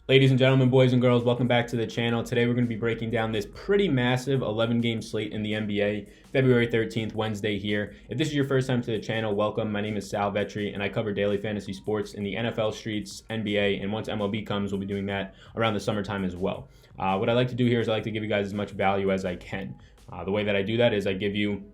Ladies and gentlemen, boys and girls, welcome back to the channel. Today we're going to be breaking down this pretty massive 11-game slate in the NBA, February 13th, Wednesday here. If this is your first time to the channel, welcome. My name is Sal Vetri, and I cover daily fantasy sports in the NFL streets, NBA, and once MLB comes, we'll be doing that around the summertime as well. What I like to do here is I like to give you guys as much value as I can. The way that I do that is I give you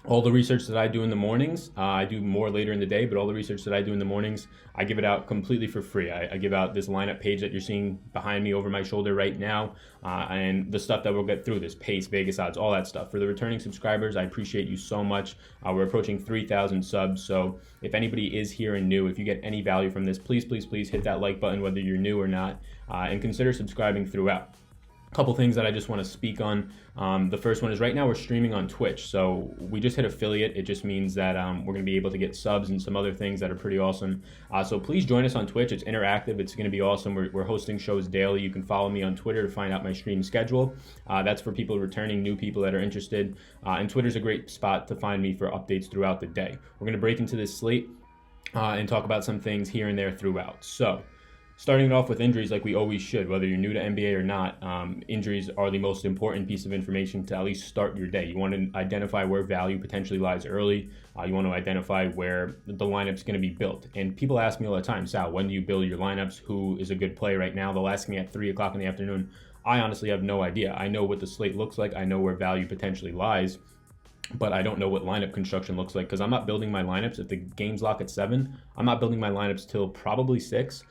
all the research that I do in the mornings. I do more later in the day, but all the research that I do in the mornings, I give it out completely for free. I give out this lineup page that you're seeing behind me over my shoulder right now, and the stuff that we'll get through, this pace, Vegas odds, all that stuff. For the returning subscribers, I appreciate you so much. We're approaching 3,000 subs, so if anybody is here and new, if you get any value from this, please hit that like button whether you're new or not, and consider subscribing throughout. Couple things that I just want to speak on. The first one is right now we're streaming on Twitch. So we just hit affiliate. It just means that we're going to be able to get subs and some other things that are pretty awesome. So please join us on Twitch. It's interactive. It's going to be awesome. We're hosting shows daily. You can follow me on Twitter to find out my stream schedule. That's for people returning, new people that are interested. And Twitter's a great spot to find me for updates throughout the day. We're going to break into this slate and talk about some things here and there throughout. So starting it off with injuries like we always should, whether you're new to NBA or not, injuries are the most important piece of information to at least start your day. You want to identify where value potentially lies early. You want to identify where the lineup's going to be built. And people ask me all the time, Sal, when do you build your lineups? Who is a good play right now? They'll ask me at 3 o'clock in the afternoon. I honestly have no idea. I know what the slate looks like. I know where value potentially lies, but I don't know what lineup construction looks like because I'm not building my lineups. If the games lock at 7, I'm not building my lineups till probably 6.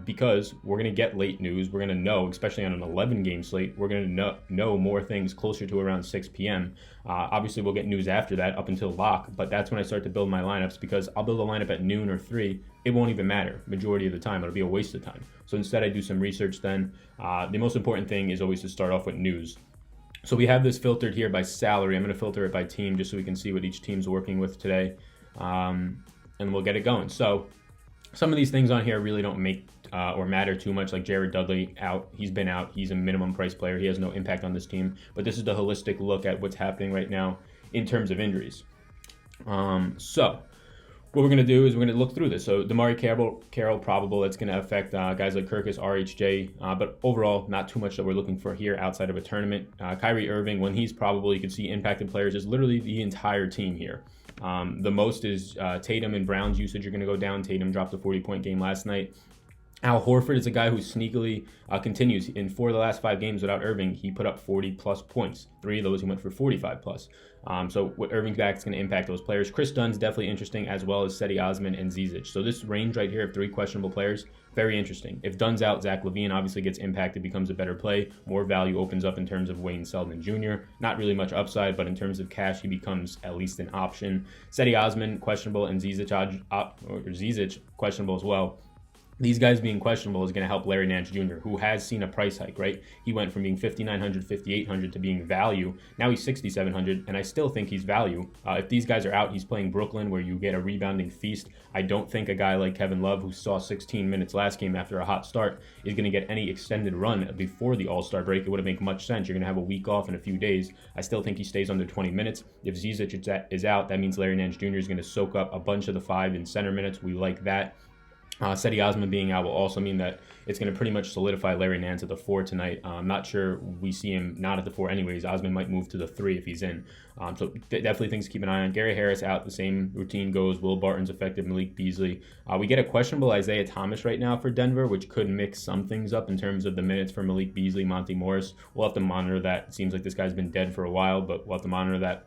Because we're going to get late news. We're going to know, especially on an 11-game slate, we're going to know more things closer to around 6 p.m. Obviously, we'll get news after that up until lock, but that's when I start to build my lineups because I'll build a lineup at noon or 3. It won't even matter. Majority of the time, it'll be a waste of time. So instead, I do some research then. The most important thing is always to start off with news. So we have this filtered here by salary. I'm going to filter it by team just so we can see what each team's working with today. And we'll get it going. So some of these things on here really don't make or matter too much, like Jared Dudley out. He's been out. He's a minimum price player. He has no impact on this team. But this is the holistic look at what's happening right now in terms of injuries. So what we're going to do is we're going to look through this. So Damari Carroll probable. That's going to affect guys like Kirkus, RHJ. But overall, not too much that we're looking for here outside of a tournament. Kyrie Irving, when he's probable, you can see impacted players is literally the entire team here. The most is Tatum and Brown's usage are going to go down. Tatum dropped a 40-point game last night. Al Horford is a guy who sneakily continues. In 4 of the last 5 games without Irving, he put up 40-plus points. 3 of those he went for 45-plus. So with Irving's back, it's going to impact those players. Chris Dunn's definitely interesting, as well as Cedi Osman and Zizic. So this range right here of 3 questionable players, very interesting. If Dunn's out, Zach LaVine obviously gets impacted, becomes a better play. More value opens up in terms of Wayne Selden Jr. Not really much upside, but in terms of cash, he becomes at least an option. Cedi Osman, questionable, and Zizic, questionable as well. These guys being questionable is going to help Larry Nance Jr., who has seen a price hike, right? He went from being $5,900, $5,800 to being value. Now he's $6,700, and I still think he's value. If these guys are out, he's playing Brooklyn, where you get a rebounding feast. I don't think a guy like Kevin Love, who saw 16 minutes last game after a hot start, is going to get any extended run before the All-Star break. It wouldn't make much sense. You're going to have a week off in a few days. I still think he stays under 20 minutes. If Zizic is out, that means Larry Nance Jr. is going to soak up a bunch of the 5 in center minutes. We like that. Cedi Osman being out will also mean that it's going to pretty much solidify Larry Nance at the 4 tonight. I'm not sure we see him not at the 4 anyways. Osman might move to the 3 if he's in. So definitely things to keep an eye on. Gary Harris out, the same routine goes. Will Barton's effective, Malik Beasley. We get a questionable Isaiah Thomas right now for Denver, which could mix some things up in terms of the minutes for Malik Beasley, Monty Morris. We'll have to monitor that. It seems like this guy's been dead for a while, but we'll have to monitor that.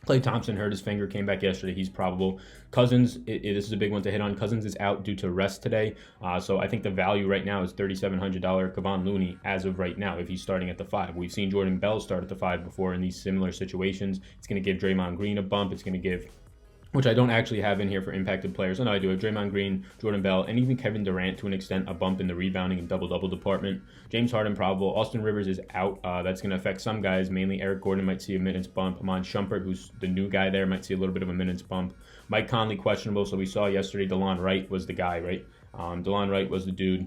Klay Thompson hurt his finger, came back yesterday. He's probable. Cousins, this is a big one to hit on. Cousins is out due to rest today. So I think the value right now is $3,700 Kevon Looney as of right now if he's starting at the 5. We've seen Jordan Bell start at the 5 before in these similar situations. It's going to give Draymond Green a bump. It's going to give, which I don't actually have in here for impacted players. I know I do have Draymond Green, Jordan Bell, and even Kevin Durant to an extent, a bump in the rebounding and double-double department. James Harden probable. Austin Rivers is out. That's going to affect some guys, mainly Eric Gordon might see a minutes bump. Amon Shumpert, who's the new guy there, might see a little bit of a minutes bump. Mike Conley questionable. So we saw yesterday DeLon Wright was the guy, right? DeLon Wright was the dude.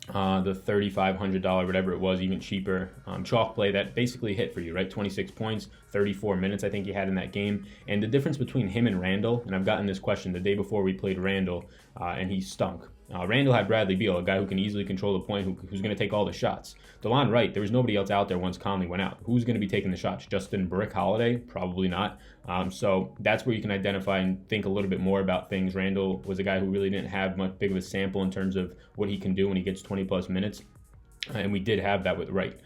The $3,500, whatever it was, even cheaper chalk play that basically hit for you, right? 26 points, 34 minutes I think he had in that game. And the difference between him and Randall, and I've gotten this question the day before we played Randall, and he stunk. Randall had Bradley Beal, a guy who can easily control the point, who's going to take all the shots. DeLon Wright, there was nobody else out there once Conley went out. Who's going to be taking the shots? Justin Brick Holiday? Probably not. So that's where you can identify and think a little bit more about things. Randall was a guy who really didn't have much big of a sample in terms of what he can do when he gets 20-plus minutes. And we did have that with Wright.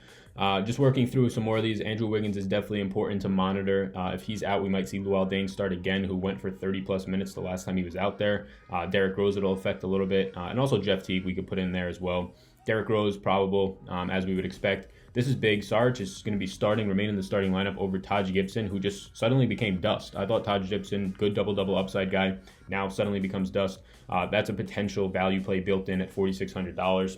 Just working through some more of these, Andrew Wiggins is definitely important to monitor. If he's out, we might see Luol Deng start again, who went for 30-plus minutes the last time he was out there. Derrick Rose it'll affect a little bit. And also Jeff Teague we could put in there as well. Derrick Rose probable, as we would expect. This is big. Sarge is going to be remain in the starting lineup over Taj Gibson, who just suddenly became dust. I thought Taj Gibson, good double-double upside guy, now suddenly becomes dust. That's a potential value play built in at $4,600.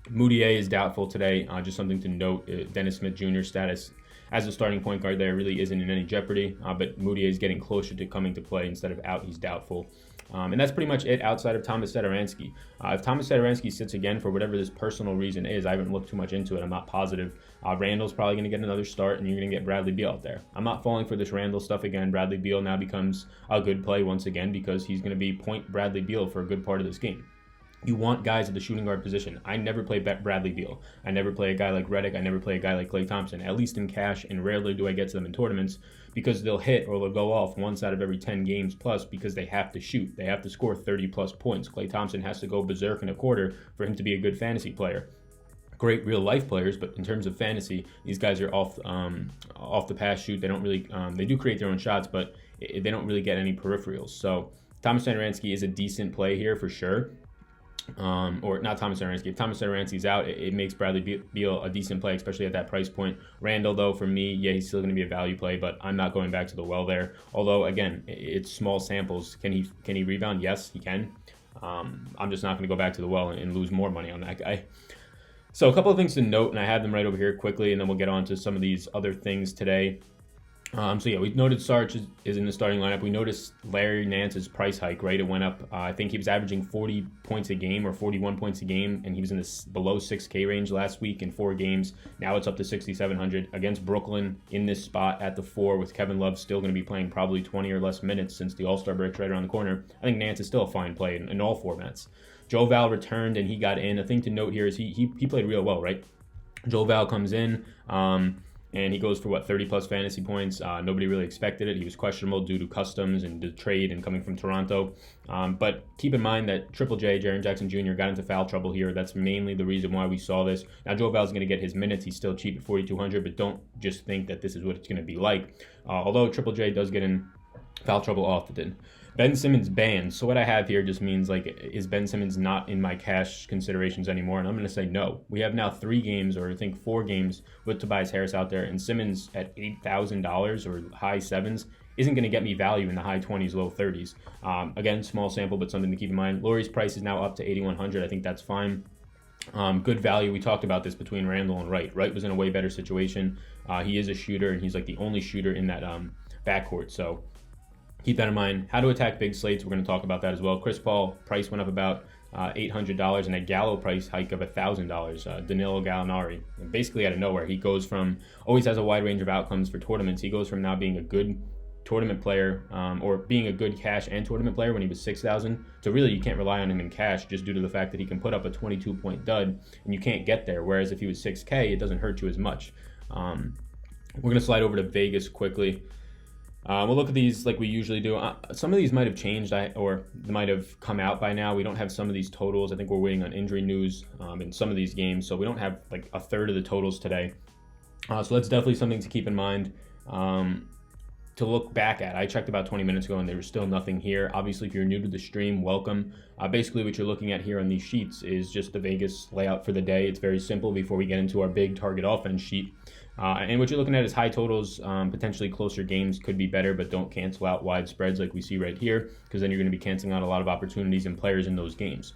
Moutier is doubtful today. Just something to note, Dennis Smith Jr. status as a starting point guard there really isn't in any jeopardy, but Moutier is getting closer to coming to play. Instead of out, he's doubtful. And that's pretty much it outside of Thomas Satoransky. If Thomas Satoransky sits again for whatever this personal reason is, I haven't looked too much into it. I'm not positive. Randall's probably going to get another start, and you're going to get Bradley Beal out there. I'm not falling for this Randall stuff again. Bradley Beal now becomes a good play once again because he's going to be point Bradley Beal for a good part of this game. You want guys at the shooting guard position. I never play Bradley Beal. I never play a guy like Redick. I never play a guy like Klay Thompson, at least in cash, and rarely do I get to them in tournaments because they'll hit or they'll go off once out of every 10 games plus because they have to shoot. They have to score 30-plus points. Klay Thompson has to go berserk in a quarter for him to be a good fantasy player. Great real-life players, but in terms of fantasy, these guys are off the pass shoot. They don't really they do create their own shots, but they don't really get any peripherals. So Thomas Satoransky is a decent play here for sure. Or not Thomas Satoransky. If Thomas Satoransky's out, it makes Bradley Beal a decent play, especially at that price point. Randall, though, for me, yeah, he's still going to be a value play, but I'm not going back to the well there. Although, again, it's small samples. Can he rebound? Yes, he can. I'm just not going to go back to the well and lose more money on that guy. So a couple of things to note, and I have them right over here quickly, and then we'll get on to some of these other things today. So yeah, we noted Sarge is in the starting lineup. We noticed Larry Nance's price hike, right? It went up. I think he was averaging 40 points a game or 41 points a game, and he was in the below 6K range last week in 4 games. Now it's up to 6,700 against Brooklyn in this spot at the 4 with Kevin Love still going to be playing probably 20 or less minutes since the All-Star break's right around the corner. I think Nance is still a fine play in all formats. Joe Val returned and he got in. A thing to note here is he played real well, right? Joe Val comes in. And he goes for, 30-plus fantasy points. Nobody really expected it. He was questionable due to customs and the trade and coming from Toronto. But keep in mind that Triple J, Jaren Jackson Jr., got into foul trouble here. That's mainly the reason why we saw this. Now, Joe Val's going to get his minutes. He's still cheap at $4,200, but don't just think that this is what it's going to be like. Although Triple J does get in foul trouble often. Ben Simmons banned. So what I have here just means, is Ben Simmons not in my cash considerations anymore? And I'm going to say no. We have now 3 games, or I think 4 games with Tobias Harris out there, and Simmons at $8,000 or high 7s isn't going to get me value in the high 20s, low 30s. Again, small sample, but something to keep in mind. Lauri's price is now up to $8,100. I think that's fine. Good value. We talked about this between Randall and Wright. Wright was in a way better situation. He is a shooter, and he's like the only shooter in that backcourt. So keep that in mind. How to attack big slates, we're going to talk about that as well. Chris Paul price went up about $800, and a Gallo price hike of $1,000. Danilo Gallinari, basically out of nowhere. He goes from, always has a wide range of outcomes for tournaments. He goes from now being a good tournament player, or being a good cash and tournament player when he was $6,000, to really you can't rely on him in cash just due to the fact that he can put up a 22-point dud, and you can't get there. Whereas if he was 6K, it doesn't hurt you as much. We're going to slide over to Vegas quickly. We'll look at these like we usually do. Some of these might have changed or might have come out by now. We don't have some of these totals. I think we're waiting on injury news in some of these games, so we don't have like a third of the totals today. So that's definitely something to keep in mind to look back at. I checked about 20 minutes ago and there was still nothing here. Obviously, if you're new to the stream, welcome. Basically, what you're looking at here on these sheets is just the Vegas layout for the day. It's very simple before we get into our big target offense sheet. And what you're looking at is high totals, potentially closer games could be better, but don't cancel out wide spreads like we see right here, because then you're going to be canceling out a lot of opportunities and players in those games.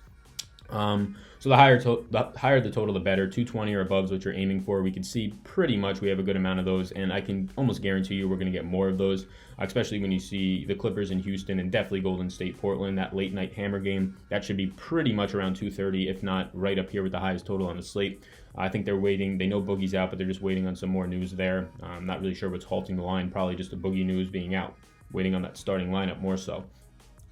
So the higher the total, the better. 220 or above is what you're aiming for. We can see pretty much we have a good amount of those, and I can almost guarantee you we're going to get more of those, especially when you see the Clippers in Houston and definitely Golden State, Portland, that late night hammer game. That should be pretty much around 230, if not right up here with the highest total on the slate. I think they're waiting. They know Boogie's out, but they're just waiting on some more news there. I'm not really sure what's halting the line. Probably just the Boogie news being out. Waiting on that starting lineup more so.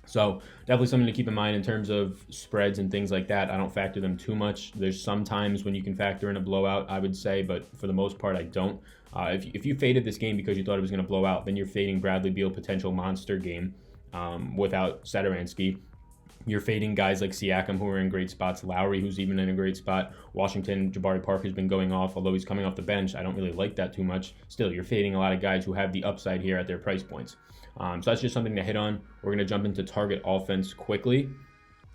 So definitely something to keep in mind in terms of spreads and things like that. I don't factor them too much. There's some times when you can factor in a blowout, I would say, but for the most part, I don't. If you faded this game because you thought it was going to blow out, then you're fading Bradley Beal potential monster game without Satoransky. You're fading guys like Siakam, who are in great spots. Lowry, who's even in a great spot. Washington, Jabari Parker's been going off, although he's coming off the bench. I don't really like that too much. Still, you're fading a lot of guys who have the upside here at their price points. So that's just something to hit on. We're going to jump into target offense quickly.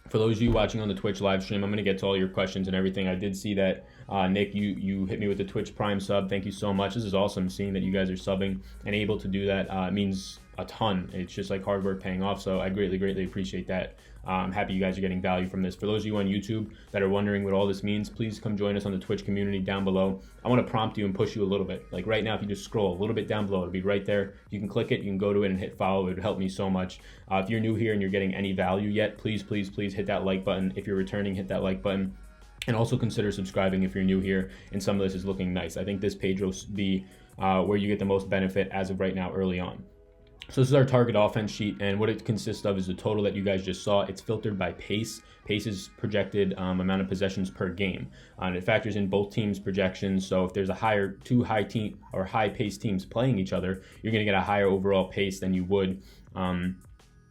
For those of you watching on the Twitch live stream, I'm going to get to all your questions and everything. I did see that, Nick, you hit me with the Twitch Prime sub. Thank you so much. This is awesome seeing that you guys are subbing and able to do that. It means a ton. It's just like hard work paying off. So I greatly appreciate that. I'm happy you guys are getting value from this. For those of you on YouTube that are wondering what all this means, please come join us on the Twitch community down below. I want to prompt you and push you a little bit. Like right now, if you just scroll a little bit down below, it'll be right there. You can click it, you can go to it and hit follow. It would help me so much. If you're new here and you're getting any value yet, please hit that like button. If you're returning, hit that like button. And also consider subscribing if you're new here and some of this is looking nice. I think this page will be where you get the most benefit as of right now early on. So this is our target offense sheet, and what it consists of is the total that you guys just saw. It's filtered by pace. Pace is projected amount of possessions per game, and it factors in both teams' projections. So if there's two high pace teams playing each other, you're going to get a higher overall pace than you would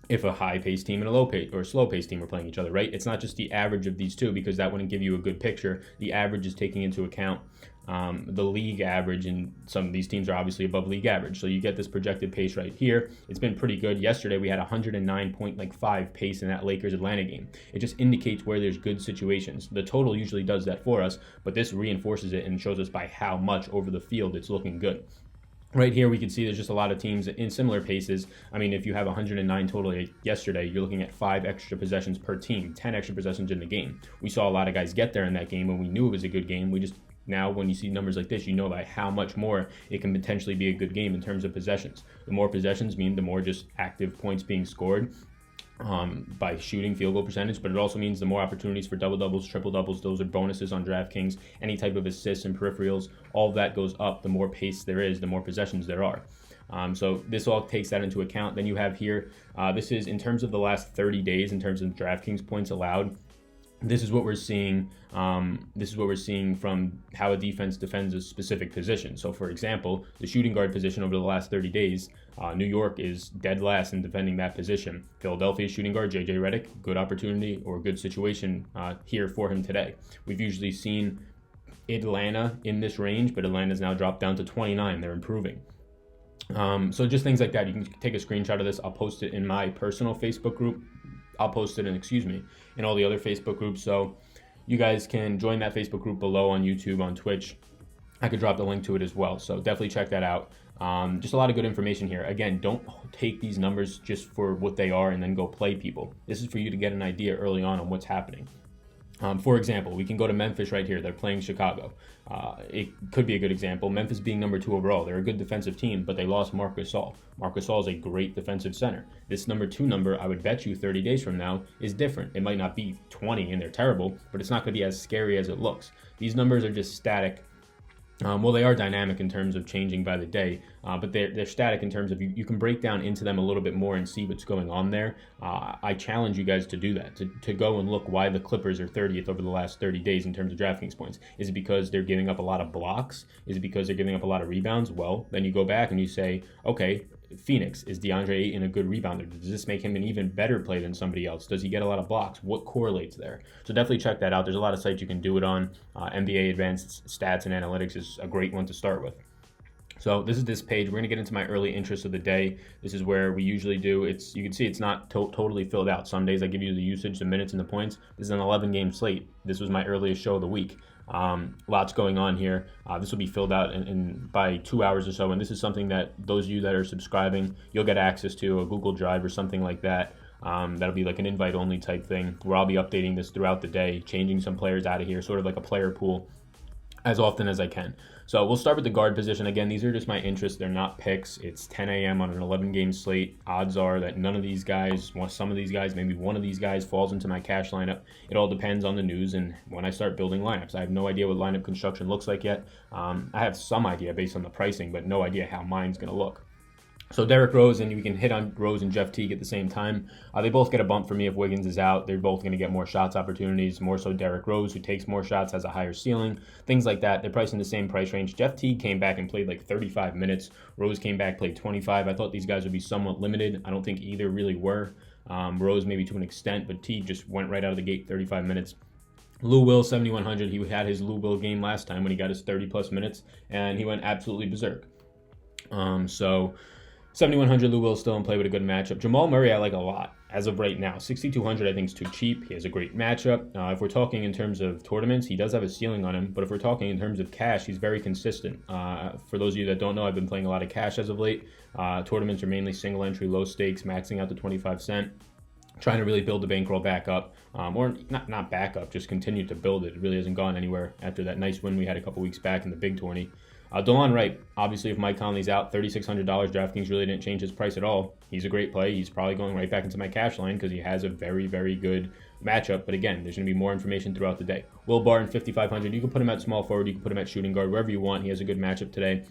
if a high-paced team and a low-paced or slow-paced team are playing each other, right? It's not just the average of these two because that wouldn't give you a good picture. The average is taking into account the league average, and some of these teams are obviously above league average. So you get this projected pace right here. It's been pretty good. Yesterday we had 109.5 pace in that Lakers-Atlanta game. It just indicates where there's good situations. The total usually does that for us, but this reinforces it and shows us by how much over the field it's looking good. Right here, we can see there's just a lot of teams in similar paces. I mean, if you have 109 total yesterday, you're looking at 5 extra possessions per team, 10 extra possessions in the game. We saw a lot of guys get there in that game, and we knew it was a good game. Now, when you see numbers like this, you know by how much more it can potentially be a good game in terms of possessions. The more possessions mean the more just active points being scored by shooting field goal percentage, but it also means the more opportunities for double-doubles, triple-doubles. Those are bonuses on DraftKings. Any type of assists and peripherals, all of that goes up. The more pace there is, the more possessions there are. So this all takes that into account. Then you have here, this is in terms of the last 30 days in terms of DraftKings points allowed. This is what we're seeing. This is what we're seeing from how a defense defends a specific position. So, for example, the shooting guard position over the last 30 days, New York is dead last in defending that position. Philadelphia shooting guard JJ Redick, good opportunity or good situation here for him today. We've usually seen Atlanta in this range, but Atlanta's now dropped down to 29. They're improving. So just things like that. You can take a screenshot of this. I'll post it in my personal Facebook group. I'll post it in all the other Facebook groups. So you guys can join that Facebook group below on YouTube, on Twitch. I could drop the link to it as well. So definitely check that out. Just a lot of good information here. Again, don't take these numbers just for what they are and then go play people. This is for you to get an idea early on what's happening. For example, we can go to Memphis right here. They're playing Chicago. It could be a good example. Memphis being number 2 overall. They're a good defensive team, but they lost Marc Gasol. Marc Gasol is a great defensive center. This number 2 number, I would bet you 30 days from now, is different. It might not be 20 and they're terrible, but it's not going to be as scary as it looks. These numbers are just static. Well, they are dynamic in terms of changing by the day, but they're static in terms of you can break down into them a little bit more and see what's going on there. I challenge you guys to do that, to go and look why the Clippers are 30th over the last 30 days in terms of DraftKings points. Is it because they're giving up a lot of blocks? Is it because they're giving up a lot of rebounds? Well, then you go back and you say, okay, Phoenix, is DeAndre Ayton a good rebounder? Does this make him an even better play than somebody else? Does he get a lot of blocks? What correlates there? So definitely check that out. There's a lot of sites you can do it on. NBA Advanced Stats and Analytics is a great one to start with. So this is this page. We're going to get into my early interest of the day. This is where we usually do. You can see it's not totally filled out. Some days I give you the usage, the minutes, and the points. This is an 11-game slate. This was my earliest show of the week. Lots going on here. This will be filled out in by 2 hours or so, and this is something that those of you that are subscribing, you'll get access to, a Google Drive or something like that. That'll be like an invite-only type thing where I'll be updating this throughout the day, changing some players out of here, sort of like a player pool, as often as I can. So we'll start with the guard position. Again, these are just my interests. They're not picks. It's 10 a.m. on an 11-game slate. Odds are that none of these guys, some of these guys, maybe one of these guys falls into my cash lineup. It all depends on the news and when I start building lineups. I have no idea what lineup construction looks like yet. I have some idea based on the pricing, but no idea how mine's going to look. So Derrick Rose, and we can hit on Rose and Jeff Teague at the same time. They both get a bump for me if Wiggins is out. They're both going to get more shots opportunities, more so Derrick Rose, who takes more shots, has a higher ceiling, things like that. They're priced in the same price range. Jeff Teague came back and played like 35 minutes. Rose came back, played 25. I thought these guys would be somewhat limited. I don't think either really were. Rose maybe to an extent, but Teague just went right out of the gate, 35 minutes. Lou Will, 7,100. He had his Lou Will game last time when he got his 30-plus minutes, and he went absolutely berserk. So 7,100, Lou Will still in play with a good matchup. Jamal Murray, I like a lot as of right now. 6,200, I think is too cheap. He has a great matchup. If we're talking in terms of tournaments, he does have a ceiling on him. But if we're talking in terms of cash, he's very consistent. For those of you that don't know, I've been playing a lot of cash as of late. Tournaments are mainly single entry, low stakes, maxing out to 25 cent. Trying to really build the bankroll back up, or not back up, just continue to build it. It really hasn't gone anywhere after that nice win we had a couple weeks back in the big tourney. DeLon Wright, obviously if Mike Conley's out, $3,600. DraftKings really didn't change his price at all. He's a great play. He's probably going right back into my cash line because he has a very, very good matchup. But again, there's going to be more information throughout the day. Will Barton, 5,500. You can put him at small forward. You can put him at shooting guard, wherever you want. He has a good matchup today.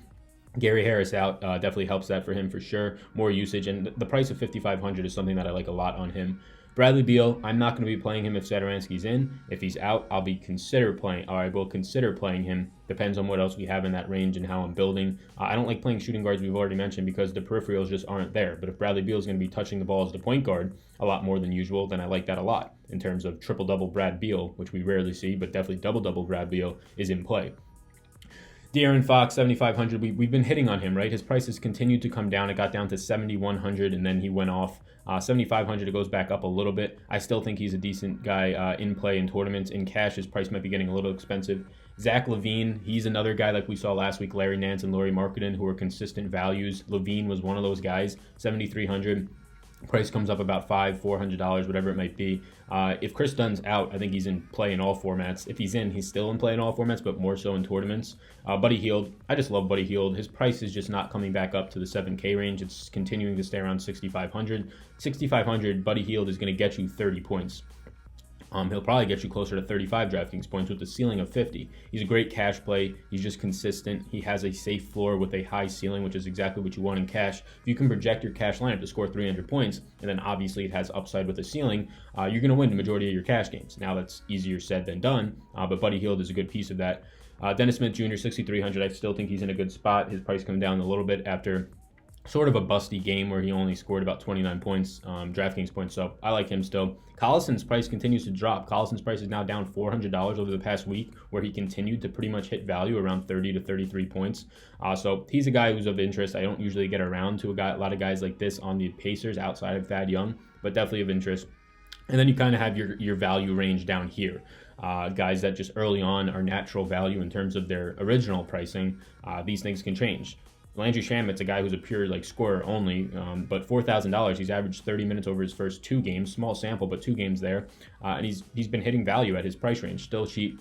Gary Harris out definitely helps that for him for sure. More usage, and the price of 5,500 is something that I like a lot on him. Bradley Beal, I'm not going to be playing him if Satoransky's in. If he's out, I will consider playing him. Depends on what else we have in that range and how I'm building. I don't like playing shooting guards, we've already mentioned, because the peripherals just aren't there. But if Bradley Beal is going to be touching the ball as the point guard a lot more than usual, then I like that a lot. In terms of triple-double Brad Beal, which we rarely see, but definitely double-double Brad Beal is in play. De'Aaron Fox, 7,500. We've been hitting on him, right? His prices continued to come down. It got down to 7,100, and then he went off. 7,500, it goes back up a little bit. I still think he's a decent guy in play in tournaments. In cash, his price might be getting a little expensive. Zach LaVine, he's another guy like we saw last week. Larry Nance and Lauri Markkanen, who are consistent values. LaVine was one of those guys, 7,300. Price comes up about $400, whatever it might be. If Chris Dunn's out, I think he's in play in all formats. If he's in, he's still in play in all formats, but more so in tournaments. Buddy Hield, I just love Buddy Hield. His price is just not coming back up to the 7K range. It's continuing to stay around 6,500. 6,500, Buddy Hield is going to get you 30 points. He'll probably get you closer to 35 DraftKings points with the ceiling of 50. He's a great cash play. He's just consistent. He has a safe floor with a high ceiling, which is exactly what you want in cash. If you can project your cash lineup to score 300 points, and then obviously it has upside with a ceiling, you're going to win the majority of your cash games. Now that's easier said than done, but Buddy Hield is a good piece of that. Dennis Smith Jr., 6,300. I still think he's in a good spot. His price come down a little bit after sort of a busty game where he only scored about 29 points, DraftKings points, so I like him still. Collison's price continues to drop. Collison's price is now down $400 over the past week, where he continued to pretty much hit value around 30 to 33 points. So he's a guy who's of interest. I don't usually get around to a lot of guys like this on the Pacers outside of Thad Young, but definitely of interest. And then you kind of have your value range down here. Guys that just early on are natural value in terms of their original pricing. These things can change. Landry Shamit's a guy who's a pure scorer only, but $4,000. He's averaged 30 minutes over his first 2 games, small sample, but 2 games there, and he's been hitting value at his price range, still cheap.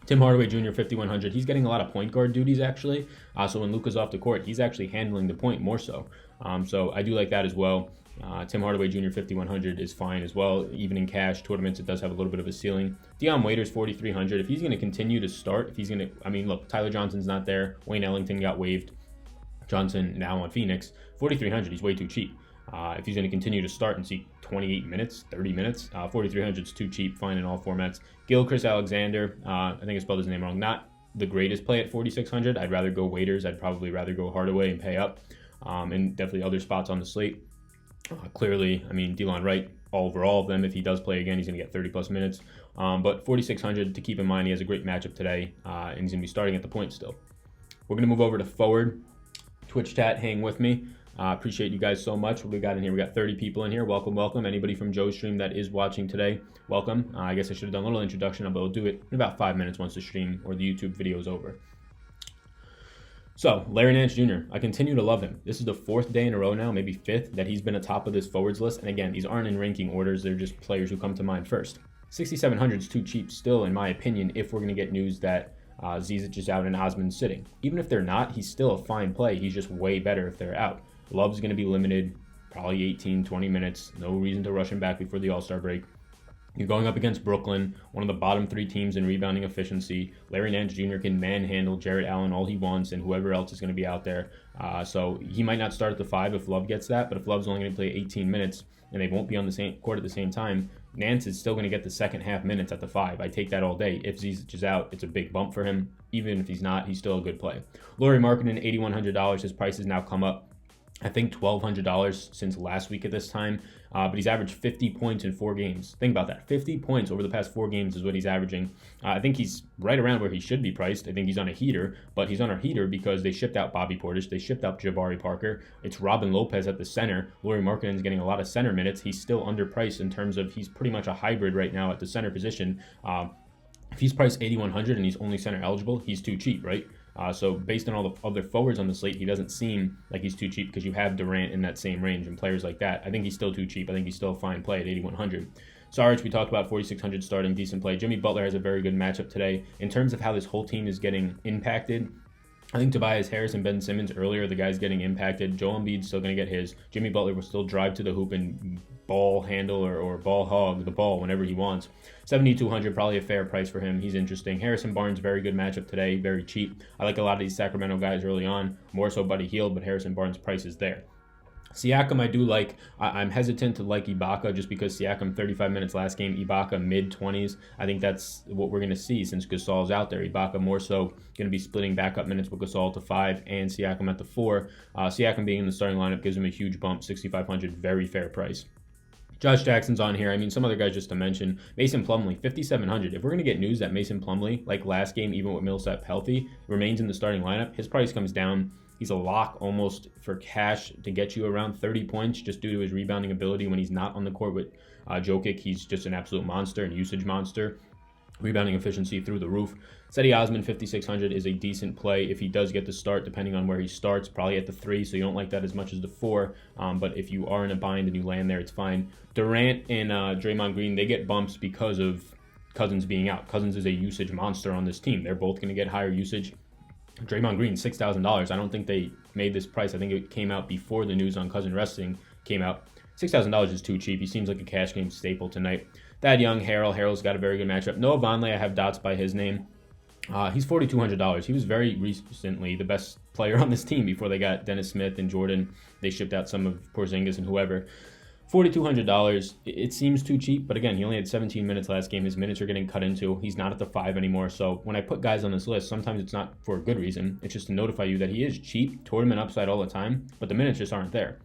Tim Hardaway Jr., 5,100. He's getting a lot of point guard duties actually. So when Luka's off the court, he's actually handling the point more so. So I do like that as well. Tim Hardaway Jr., 5,100 is fine as well. Even in cash tournaments, it does have a little bit of a ceiling. Dion Waiters, 4,300. If he's going to continue to start, look, Tyler Johnson's not there. Wayne Ellington got waived. Johnson now on Phoenix, 4,300. He's way too cheap. If he's going to continue to start and see 28 minutes, 30 minutes, 4,300 is too cheap. Fine in all formats. Chris Alexander, I think I spelled his name wrong. Not the greatest play at 4,600. I'd rather go Waiters. I'd probably rather go Hardaway and pay up. And definitely other spots on the slate. Clearly, DeLon Wright, over all of them. If he does play again, he's going to get 30 plus minutes. But 4,600 to keep in mind, he has a great matchup today, and he's going to be starting at the point still. We're going to move over to forward. Twitch chat, hang with me. Appreciate you guys so much. What we got in here? We got 30 people in here. Welcome. Anybody from Joe's stream that is watching today, welcome. I guess I should have done a little introduction, but we'll do it in about 5 minutes once the stream or the YouTube video is over. So, Larry Nance Jr., I continue to love him. This is the 4th day in a row now, maybe 5th, that he's been atop of this forwards list. And again, these aren't in ranking orders. They're just players who come to mind first. 6,700 is too cheap still, in my opinion, if we're going to get news that Zizic is out and Osman's sitting. Even if they're not, he's still a fine play. He's just way better if they're out. Love's going to be limited, probably 18, 20 minutes. No reason to rush him back before the All-Star break. You're going up against Brooklyn, one of the bottom 3 teams in rebounding efficiency. Larry Nance Jr. can manhandle Jarrett Allen all he wants and whoever else is going to be out there. So he might not start at the 5 if Love gets that, but if Love's only going to play 18 minutes and they won't be on the same court at the same time, Nance is still going to get the second half minutes at the 5. I take that all day. If Zizic is out, it's a big bump for him. Even if he's not, he's still a good play. Lauri Markkanen, $8,100. His price has now come up, I think, $1,200 since last week at this time, but he's averaged 50 points in 4 games. Think about that. 50 points over the past 4 games is what he's averaging. I think he's right around where he should be priced. I think he's on a heater, but he's on a heater because they shipped out Bobby Portis. They shipped out Jabari Parker. It's Robin Lopez at the center. Lauri Markkanen's getting a lot of center minutes. He's still underpriced in terms of he's pretty much a hybrid right now at the center position. If he's priced $8,100 and he's only center eligible, he's too cheap, right? So based on all the other forwards on the slate, he doesn't seem like he's too cheap because you have Durant in that same range and players like that. I think he's still too cheap. I think he's still a fine play at $8,100. Sarge, we talked about 4,600 starting, decent play. Jimmy Butler has a very good matchup today. In terms of how this whole team is getting impacted, I think Tobias Harris and Ben Simmons earlier, the guys getting impacted. Joel Embiid's still going to get his. Jimmy Butler will still drive to the hoop and ball handle or ball hog the ball whenever he wants. 7,200, probably a fair price for him. He's interesting. Harrison Barnes, very good matchup today, very cheap. I like a lot of these Sacramento guys early on, more so Buddy Hield, but Harrison Barnes' price is there. Siakam, I do like. I'm hesitant to like Ibaka just because Siakam 35 minutes last game, Ibaka mid-20s. I think that's what we're going to see since Gasol's out there. Ibaka more so going to be splitting backup minutes with Gasol to 5 and Siakam at the 4. Siakam being in the starting lineup gives him a huge bump, 6,500, very fair price. Josh Jackson's on here. I mean, some other guys just to mention. Mason Plumlee, 5,700. If we're going to get news that Mason Plumlee, like last game, even with Millsap healthy, remains in the starting lineup, his price comes down. He's a lock almost for cash to get you around 30 points just due to his rebounding ability when he's not on the court with Jokic. He's just an absolute monster and usage monster. Rebounding efficiency through the roof. Cedi Osman, 5,600 is a decent play if he does get the start, depending on where he starts, probably at the 3, so you don't like that as much as the 4. But if you are in a bind and you land there, it's fine. Durant and Draymond Green, they get bumps because of Cousins being out. Cousins is a usage monster on this team. They're both going to get higher usage. Draymond Green, $6,000. I don't think they made this price. I think it came out before the news on Cousins resting came out. $6,000 is too cheap. He seems like a cash game staple tonight. Thad Young, Harrell's got a very good matchup. Noah Vonleh, I have dots by his name. He's $4,200. He was very recently the best player on this team before they got Dennis Smith and Jordan. They shipped out some of Porzingis and whoever. $4,200, it seems too cheap, but again, he only had 17 minutes last game. His minutes are getting cut into. He's not at the 5 anymore, so when I put guys on this list, sometimes it's not for a good reason. It's just to notify you that he is cheap, tournament upside all the time, but the minutes just aren't there.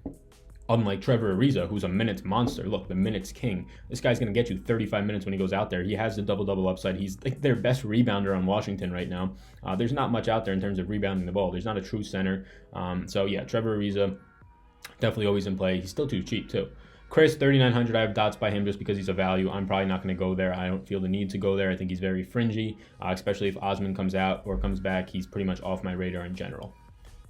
Unlike Trevor Ariza, who's a minutes monster. Look, the minutes king. This guy's going to get you 35 minutes when he goes out there. He has the double-double upside. He's like their best rebounder on Washington right now. There's not much out there in terms of rebounding the ball. There's not a true center. So yeah, Trevor Ariza, definitely always in play. He's still too cheap too. Chris, 3,900, I have dots by him just because he's a value. I'm probably not going to go there. I don't feel the need to go there. I think he's very fringy, especially if Osman comes out or comes back. He's pretty much off my radar in general.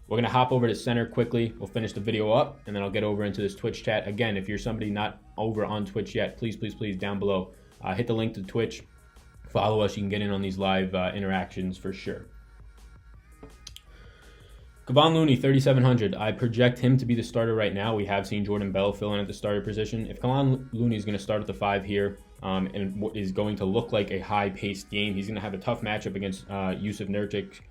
We're going to hop over to center quickly. We'll finish the video up, and then I'll get over into this Twitch chat. Again, if you're somebody not over on Twitch yet, please, down below, hit the link to Twitch. Follow us. You can get in on these live interactions for sure. Kevon Looney, 3,700. I project him to be the starter right now. We have seen Jordan Bell fill in at the starter position. If Kevon Looney is going to start at the 5 here and what is going to look like a high-paced game, he's going to have a tough matchup against Yusuf Nurkic.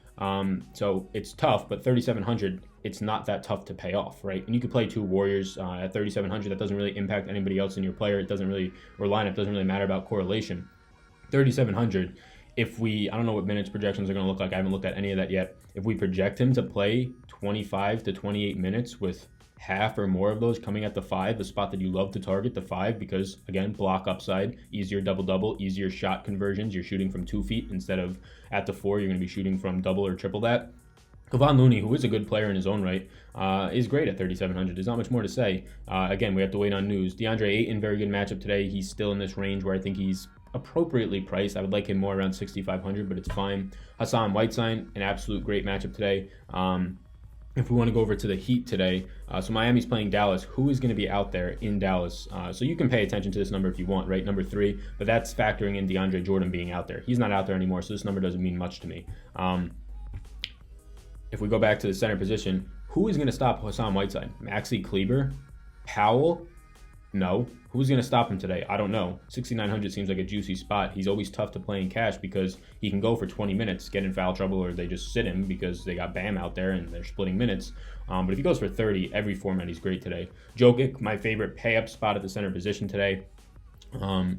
So it's tough, but 3,700, it's not that tough to pay off, right? And you could play 2 Warriors at 3,700. That doesn't really impact anybody else in your player. It doesn't really, or lineup doesn't really matter about correlation. 3,700. If I don't know what minutes projections are going to look like. I haven't looked at any of that yet. If we project him to play 25 to 28 minutes with half or more of those coming at the 5, the spot that you love to target, the 5, because again, block upside, easier double-double, easier shot conversions. You're shooting from 2 feet instead of at the 4, you're going to be shooting from double or triple that. Kevon Looney, who is a good player in his own right, is great at 3,700. There's not much more to say. Again, we have to wait on news. DeAndre Ayton, very good matchup today. He's still in this range where I think he's appropriately priced. I would like him more around 6,500, but it's fine. Hassan Whiteside, an absolute great matchup today. If we want to go over to the Heat today, so Miami's playing Dallas. Who is going to be out there in Dallas? So you can pay attention to this number if you want, right? Number 3, but that's factoring in DeAndre Jordan being out there. He's not out there anymore, so this number doesn't mean much to me. If we go back to the center position, who is going to stop Hassan Whiteside? Maxi Kleber? Powell? No. Who's going to stop him today? I don't know. 6,900 seems like a juicy spot. He's always tough to play in cash because he can go for 20 minutes, get in foul trouble, or they just sit him because they got Bam out there and they're splitting minutes. But if he goes for 30, every format, he's great today. Jokic, my favorite pay-up spot at the center position today.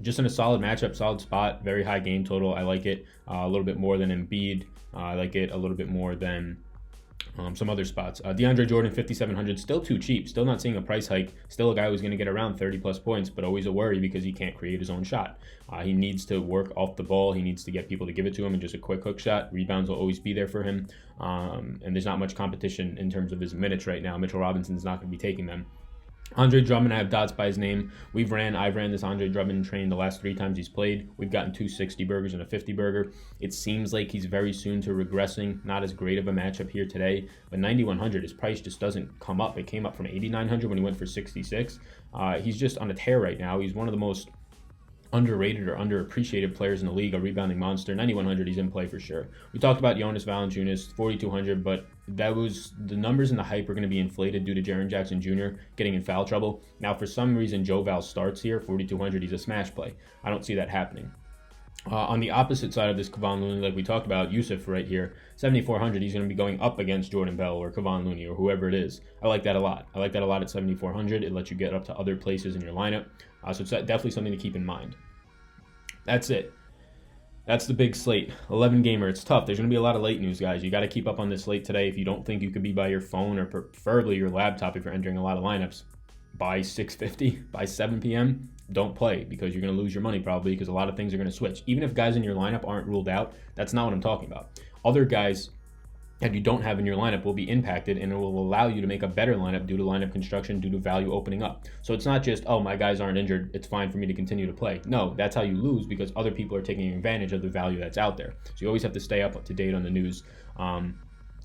Just in a solid matchup, solid spot, very high game total. I like it a little bit more than Embiid. I like it a little bit more than some other spots. DeAndre Jordan, 5,700, still too cheap. Still not seeing a price hike. Still a guy who's going to get around 30 plus points, but always a worry because he can't create his own shot. He needs to work off the ball. He needs to get people to give it to him and just a quick hook shot. Rebounds will always be there for him. And there's not much competition in terms of his minutes right now. Mitchell Robinson's not going to be taking them. Andre Drummond, I have dots by his name. I've ran this Andre Drummond train the last 3 times he's played. We've gotten 2 60 burgers and a 50 burger. It seems like he's very soon to regressing. Not as great of a matchup here today, but 9,100, his price just doesn't come up. It came up from 8,900 when he went for 66. He's just on a tear right now. He's one of the most underrated or underappreciated players in the league, a rebounding monster. 9,100, he's in play for sure. We talked about Jonas Valanciunas, 4,200, but that was the numbers and the hype are going to be inflated due to Jaren Jackson Jr. getting in foul trouble. Now, for some reason, Joe Val starts here, 4,200, he's a smash play. I don't see that happening. On the opposite side of this Kevon Looney, like we talked about, Yusuf right here, 7,400, he's going to be going up against Jordan Bell or Kevon Looney or whoever it is. I like that a lot. I like that a lot at 7,400. It lets you get up to other places in your lineup. So it's definitely something to keep in mind. That's it. That's the big slate. 11 gamer. It's tough. There's going to be a lot of late news, guys. You got to keep up on this slate today. If you don't think you could be by your phone or preferably your laptop if you're entering a lot of lineups, by 6:50, by 7 p.m., don't play because you're going to lose your money probably because a lot of things are going to switch. Even if guys in your lineup aren't ruled out, that's not what I'm talking about. Other guys that you don't have in your lineup will be impacted, and it will allow you to make a better lineup due to lineup construction, due to value opening up. So it's not just, oh, my guys aren't injured, it's fine for me to continue to play. No, that's how you lose because other people are taking advantage of the value that's out there. So you always have to stay up to date on the news.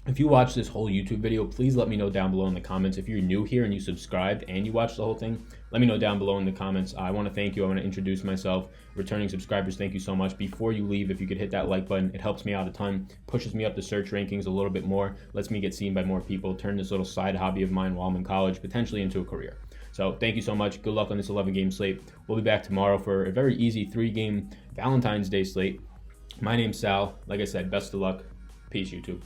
If you watch this whole YouTube video, please let me know down below in the comments. If you're new here and you subscribed and you watched the whole thing, let me know down below in the comments. I want to thank you. I want to introduce myself. Returning subscribers, thank you so much. Before you leave, if you could hit that like button, it helps me out a ton, pushes me up the search rankings a little bit more, lets me get seen by more people, turn this little side hobby of mine while I'm in college potentially into a career. So thank you so much. Good luck on this 11-game slate. We'll be back tomorrow for a very easy 3-game Valentine's Day slate. My name's Sal. Like I said, best of luck. Peace, YouTube.